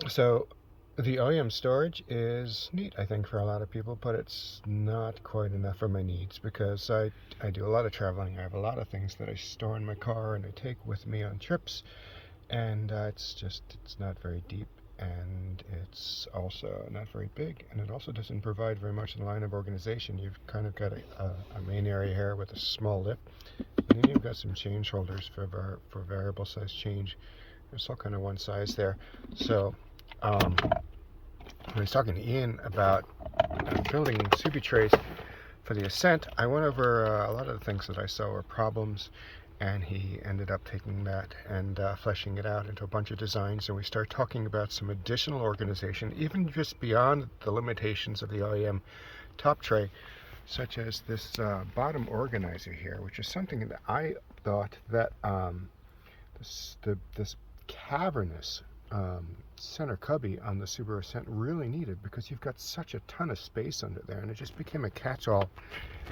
So the OEM storage is neat, I think, for a lot of people, but it's not quite enough for my needs because I do a lot of traveling. I have a lot of things that I store in my car and I take with me on trips, and it's not very deep, and it's also not very big, and it also doesn't provide very much in the line of organization. You've kind of got a main area here with a small lip, and then you've got some change holders for variable size change. It's all kind of one size there. So um, when I was talking to Ian about building SubieTrays for the Ascent, I went over a lot of the things that I saw were problems, and he ended up taking that and fleshing it out into a bunch of designs, and we started talking about some additional organization, even just beyond the limitations of the OEM top tray, such as this bottom organizer here, which is something that I thought that this cavernous center cubby on the Subaru Ascent really needed, because you've got such a ton of space under there, and it just became a catch-all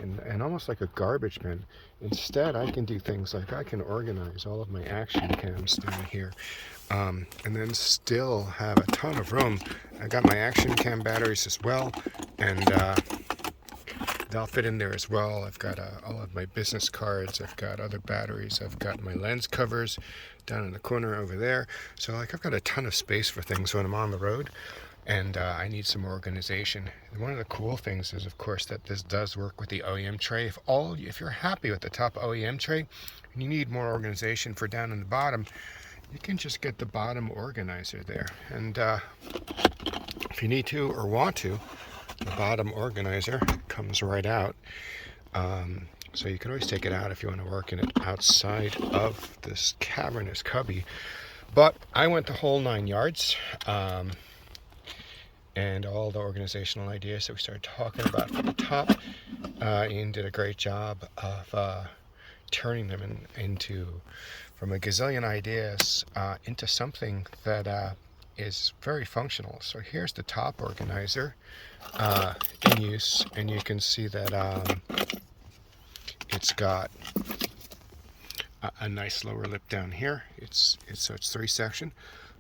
and almost like a garbage bin. Instead, I can do things like I can organize all of my action cams down here, and then still have a ton of room. I got my action cam batteries as well, and they'll fit in there as well. I've got all of my business cards, I've got other batteries, I've got my lens covers down in the corner over there. So like I've got a ton of space for things when I'm on the road, and I need some organization. And one of the cool things is, of course, that this does work with the OEM tray. If you're happy with the top OEM tray and you need more organization for down in the bottom, you can just get the bottom organizer there. And if you need to or want to, the bottom organizer comes right out. So you can always take it out if you want to work in it outside of this cavernous cubby. But I went the whole 9 yards, and all the organizational ideas that we started talking about from the top. Ian did a great job of turning them into, from a gazillion ideas, into something that is very functional. So here's the top organizer in use, and you can see that it's got a nice lower lip down here. So it's 3-section,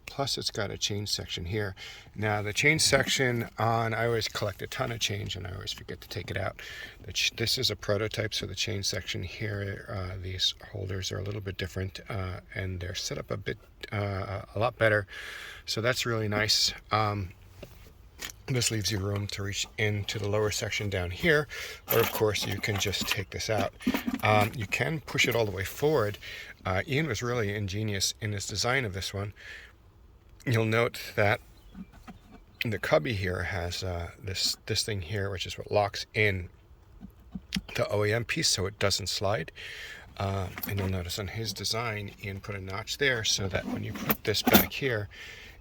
plus it's got a change section here. Now the change section I always collect a ton of change and I always forget to take it out. This is a prototype, so the change section here, these holders are a little bit different, and they're set up a lot better. So that's really nice. This leaves you room to reach into the lower section down here, or of course you can just take this out. You can push it all the way forward. Ian was really ingenious in his design of this one. You'll note that the cubby here has this thing here, which is what locks in the OEM piece so it doesn't slide. And you'll notice on his design, Ian put a notch there so that when you put this back here,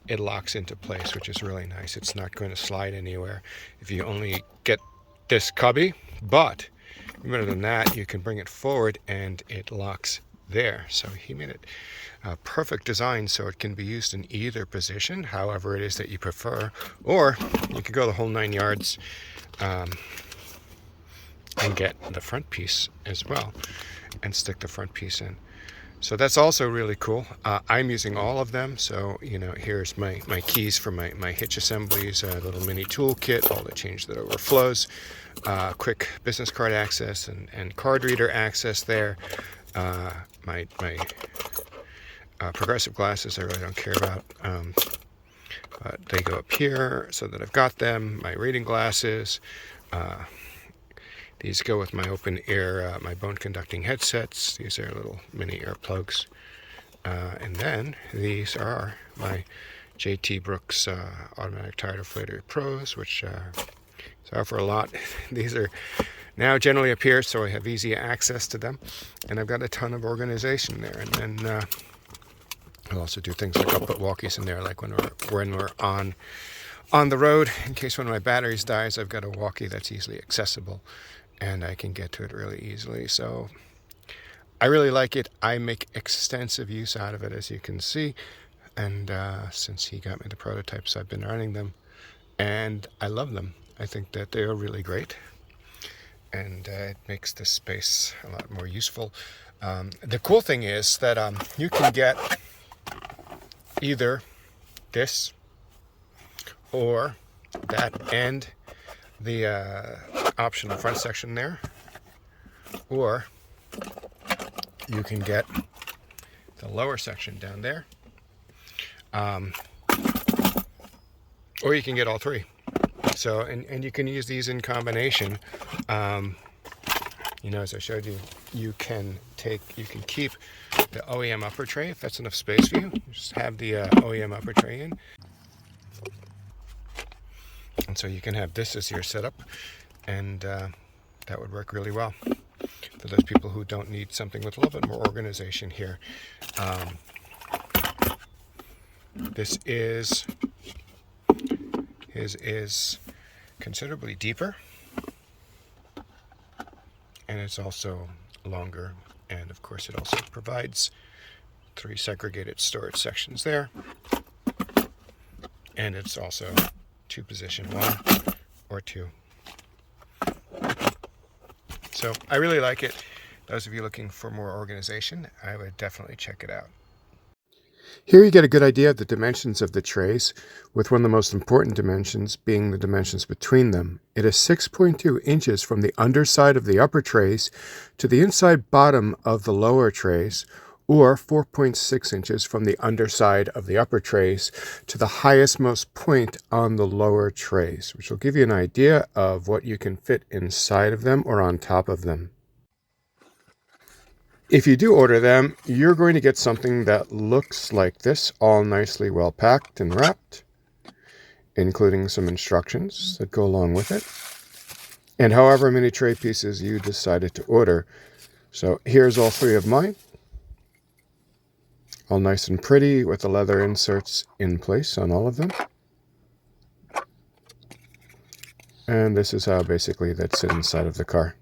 it locks into place, which is really nice. It's not going to slide anywhere if you only get this cubby, but better than that, you can bring it forward and it locks there. So he made it a perfect design so it can be used in either position, however it is that you prefer, or you could go the whole 9 yards and get the front piece as well and stick the front piece in. So that's also really cool. I'm using all of them. So, here's my keys for my hitch assemblies, a little mini toolkit, all the change that overflows, quick business card access and card reader access there. My progressive glasses I really don't care about. But they go up here so that I've got them. My reading glasses. These go with my open ear, my bone conducting headsets. These are little mini earplugs. And then these are my JT Brooks automatic tire deflator pros, which are for a lot. These are now generally up here, so I have easy access to them. And I've got a ton of organization there. And then I'll also do things like I'll put walkies in there, like when we're on the road. In case one of my batteries dies, I've got a walkie that's easily accessible, and I can get to it really easily. So I really like it. I make extensive use out of it, as you can see. And since he got me the prototypes, I've been running them, and I love them. I think that they're really great, and it makes this space a lot more useful. The cool thing is that you can get either this or that and the optional front section there, or you can get the lower section down there, or you can get all three. So, and you can use these in combination. You know, as I showed you, you can keep the OEM upper tray if that's enough space for you. Just have the OEM upper tray in. And so you can have this as your setup, and that would work really well for those people who don't need something with a little bit more organization here. This is considerably deeper, and it's also longer, and of course it also provides 3 segregated storage sections there, and it's also 2 position, 1 or 2. So I really like it. Those of you looking for more organization, I would definitely check it out. Here you get a good idea of the dimensions of the trays, with one of the most important dimensions being the dimensions between them. It is 6.2 inches from the underside of the upper trays to the inside bottom of the lower trays, or 4.6 inches from the underside of the upper trays to the highest most point on the lower trays, which will give you an idea of what you can fit inside of them or on top of them. If you do order them, you're going to get something that looks like this, all nicely well packed and wrapped, including some instructions that go along with it, and however many tray pieces you decided to order. So here's all 3 of mine, all nice and pretty with the leather inserts in place on all of them. And this is how basically that sit inside of the car.